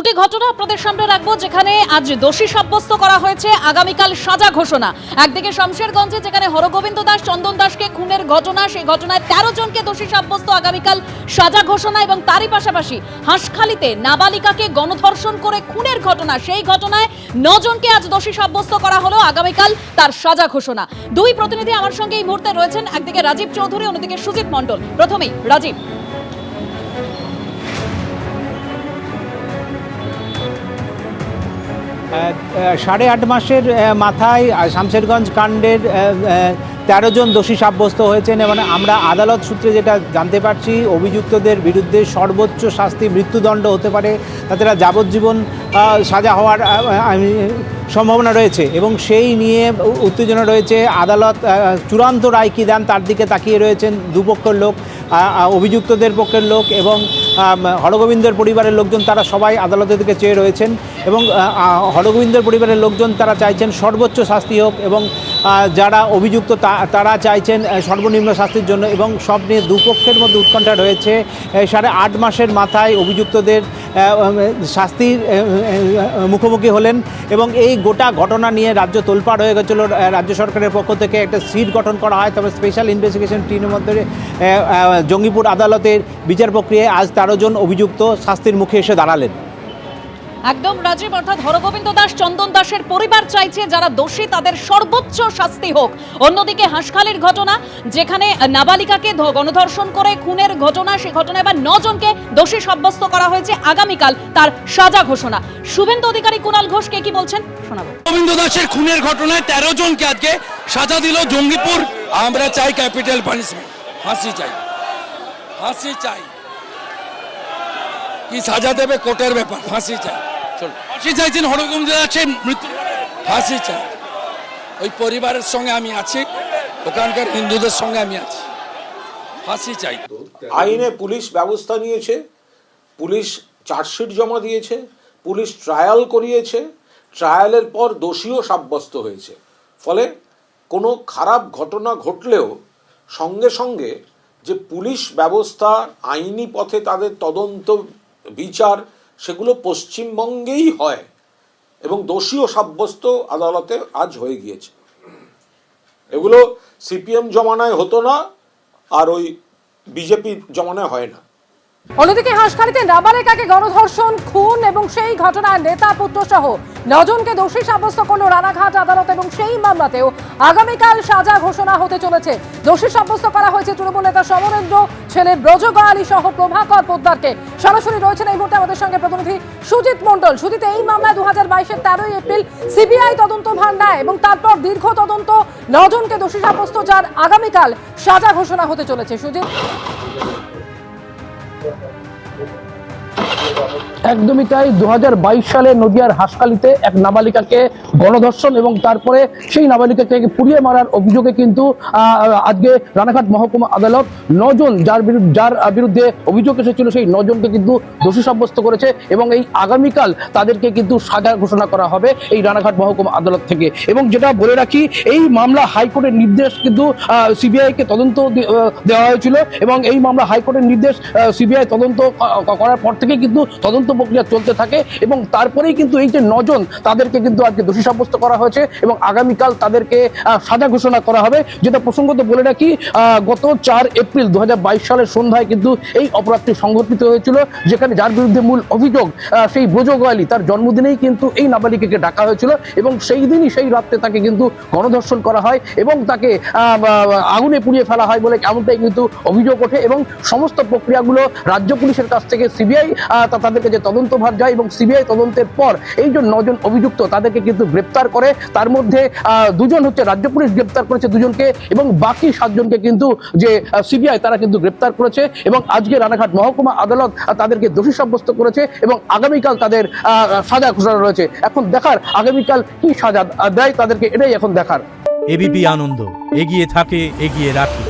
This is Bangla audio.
দুটি ঘটনা আপনাদের সামনে রাখবো, যেখানে আজ দোষী সাব্যস্ত করা হয়েছে, আগামীকাল সাজা ঘোষণা। একদিকে শমশেরগঞ্জে যেখানে হরগোবিন্দ দাস, চন্দন দাসকে খুনের ঘটনা, সেই ঘটনায় 13 জনকে দোষী সাব্যস্ত, আগামীকাল সাজা ঘোষণা। এবং তারই পাশাপাশি হাঁসখালিতে নাবালিকাকে গণধর্ষণ করে খুনের ঘটনা, সেই ঘটনায় 9 জনকে আজ দোষী সাব্যস্ত করা হলো, আগামীকাল তার সাজা ঘোষণা। দুই প্রতিনিধি আমার সঙ্গে এই মুহূর্তে রয়েছেন, একদিকে রাজীব চৌধুরী, অন্যদিকে সুজিত মণ্ডল। প্রথমেই রাজীব। 8.5 মাসের মাথায় শামশেরগঞ্জ কাণ্ডের 13 জন দোষী সাব্যস্ত হয়েছেন এবং আমরা আদালত সূত্রে যেটা জানতে পারছি, অভিযুক্তদের বিরুদ্ধে সর্বোচ্চ শাস্তি মৃত্যুদণ্ড হতে পারে, তাদের যাবজ্জীবন সাজা হওয়ার সম্ভাবনা রয়েছে এবং সেই নিয়ে উত্তেজনা রয়েছে। আদালত চূড়ান্ত রায় কী দেন তার দিকে তাকিয়ে রয়েছেন দুপক্ষের লোক, অভিযুক্তদের পক্ষের লোক এবং হরগোবিন্দের পরিবারের লোকজন, তারা সবাই আদালতের দিকে চেয়ে রয়েছেন এবং হরগোবিন্দের পরিবারের লোকজন তারা চাইছেন সর্বোচ্চ শাস্তি হোক এবং যারা অভিযুক্ত তারা চাইছেন সর্বনিম্ন শাস্তির জন্য। এবং সব নিয়ে দুপক্ষের মধ্যে উৎকণ্ঠা রয়েছে। 8.5 মাসের মাথায় অভিযুক্তদের শাস্তির মুখোমুখি হলেন এবং এই গোটা ঘটনা নিয়ে রাজ্য তোলপাড় হয়ে গেছিল। রাজ্য সরকারের পক্ষ থেকে একটা সিট গঠন করা হয়, তবে স্পেশাল ইনভেস্টিগেশন টিমের মধ্যে জঙ্গিপুর আদালতের বিচার প্রক্রিয়ায় আজ 13 জন অভিযুক্ত শাস্তির মুখে এসে দাঁড়ালেন। একদম রাজীব, অর্থাৎ হরগোবিন্দ দাস, চন্দন দাসের পরিবার চাইছে যারা দোষী তাদের সর্বোচ্চ শাস্তি হোক। অন্যদিকে হাঁসখালির ঘটনা, যেখানে নাবালিকাকে গণধর্ষণ করে খুনের ঘটনা, সেই ঘটনায় এবার 9 জনকে দোষী সাব্যস্ত করা হয়েছে, আগামীকাল তার সাজা ঘোষণা। শুভেন্দু অধিকারী, কুণাল ঘোষ কে কি বলছেন শোনাবো। হরগোবিন্দ দাসের খুনের ঘটনায় 13 জনকে আজকে সাজা দিল জঙ্গিপুর। আমরা চাই ক্যাপিটাল পানিশমেন্ট, ফাঁসি চাই, ফাঁসি চাই। কি সাজা দেবে কোর্টের ব্যাপার, ফাঁসি চাই। ফাঁসি চাইছেন হরগোবিন্দ দাসের মৃত্যু, ফাঁসি চাই। ওই পরিবারের সঙ্গে আমি আছি, ওখানকার হিন্দুদের সঙ্গে আমি আছি, ফাঁসি চাই। আইনে পুলিশ ব্যবস্থা নিয়েছে, পুলিশ চার্জশিট জমা দিয়েছে, পুলিশ ট্রায়াল করিয়েছে, ট্রায়ালের পর দোষীও সাব্যস্ত হয়েছে। ফলে কোনো খারাপ ঘটনা ঘটলেও সঙ্গে সঙ্গে যে পুলিশ ব্যবস্থা, আইনি পথে তাদের তদন্ত বিচার, সেগুলো পশ্চিমবঙ্গেই হয় এবং দোষীও সাব্যস্ত আদালতে আজ হয়ে গিয়েছে। এগুলো সিপিএম জমানায় হতো না, আর ওই বিজেপি জমানায় হয় না। অন্যদিকে হাঁসখালিতে নাবালিকাকে গণধর্ষণ, খুন এবং সেই ঘটনায় নেতা পুত্র সহ 9 জনকে দোষী সাব্যস্ত করল রানাঘাট আদালত এবং সেই মামলাতেও আগামীকাল সাজা ঘোষণা হতে চলেছে। দোষী সাব্যস্ত করা হয়েছে তৃণমূল নেতা সমরেন্দ্র, ছেলে ব্রজগয়ালী সহ প্রভাকর পোদ্দারকে। সরাসরি রয়েছেন এই মুহূর্তে আমাদের সঙ্গে প্রতিনিধি সুজিত মণ্ডল। সুজিত, এই মামলায় 2022-এর 13 এপ্রিল সিবিআই তদন্তভার নেয় এবং তারপর দীর্ঘ তদন্ত 9 জনকে দোষী সাব্যস্ত, যার আগামীকাল সাজা ঘোষণা হতে চলেছে। সুজিত। একদমই তাই। 2022 সালে নদিয়ার হাঁসখালিতে এক নাবালিকাকে গণধর্ষণ এবং তারপরে সেই নাবালিকাকে পুড়িয়ে মারার অভিযোগে কিন্তু আজকে রানাঘাট মহকুমা আদালত 9 জন যার বিরুদ্ধে অভিযোগ এসেছিল সেই 9 জনকে কিন্তু দোষী সাব্যস্ত করেছে এবং এই আগামীকাল তাদেরকে কিন্তু সাজা ঘোষণা করা হবে এই রানাঘাট মহকুমা আদালত থেকে। এবং যেটা বলে রাখি, এই মামলা হাইকোর্টের নির্দেশ কিন্তু সিবিআইকে তদন্ত দেওয়া হয়েছিল এবং এই মামলা হাইকোর্টের নির্দেশ সিবিআই তদন্ত করার পর থেকে কিন্তু তদন্ত প্রক্রিয়া চলতে থাকে এবং তারপরেই কিন্তু এই যে 9 জন তাদেরকে কিন্তু আজকে দোষী সাব্যস্ত করা হয়েছে এবং আগামীকাল তাদেরকে সাজা ঘোষণা করা হবে। যেটা প্রসঙ্গত বলে রাখি, গত 4 এপ্রিল 2022 সালের সন্ধ্যায় কিন্তু এই অপরাধটি সংঘটিত হয়েছিল, যেখানে যার বিরুদ্ধে মূল অভিযোগ সেই ব্রজগয়ালী, তার জন্মদিনেই কিন্তু এই নাবালিকাকে ডাকা হয়েছিল এবং সেই দিনই সেই রাত্রে তাকে কিন্তু গণধর্ষণ করা হয় এবং তাকে আগুনে পুড়িয়ে ফেলা হয় বলে এমনটাই কিন্তু অভিযোগ ওঠে এবং সমস্ত প্রক্রিয়াগুলো রাজ্য পুলিশের কাছ থেকে সিবিআই তাদেরকে যে তদন্তভার যায় এবং সিবিআই তদন্তের পর এই যে 9 জন অভিযুক্ত তাদেরকে কিন্তু গ্রেপ্তার করে। তার মধ্যে 2 জন হচ্ছে রাজ্য পুলিশ গ্রেপ্তার করেছে 2 জনকে এবং বাকি 7 জনকে কিন্তু যে সিবিআই তারা কিন্তু গ্রেপ্তার করেছে এবং আজকে রানাঘাট মহকুমা আদালত তাদেরকে দোষী সাব্যস্ত করেছে এবং আগামীকাল তাদের সাজা ঘোষণা রয়েছে। এখন দেখার আগামীকাল কি সাজা দেয় তাদেরকে, এটাই এখন দেখার। এবিপি আনন্দ, এগিয়ে থাকে, এগিয়ে রাখে।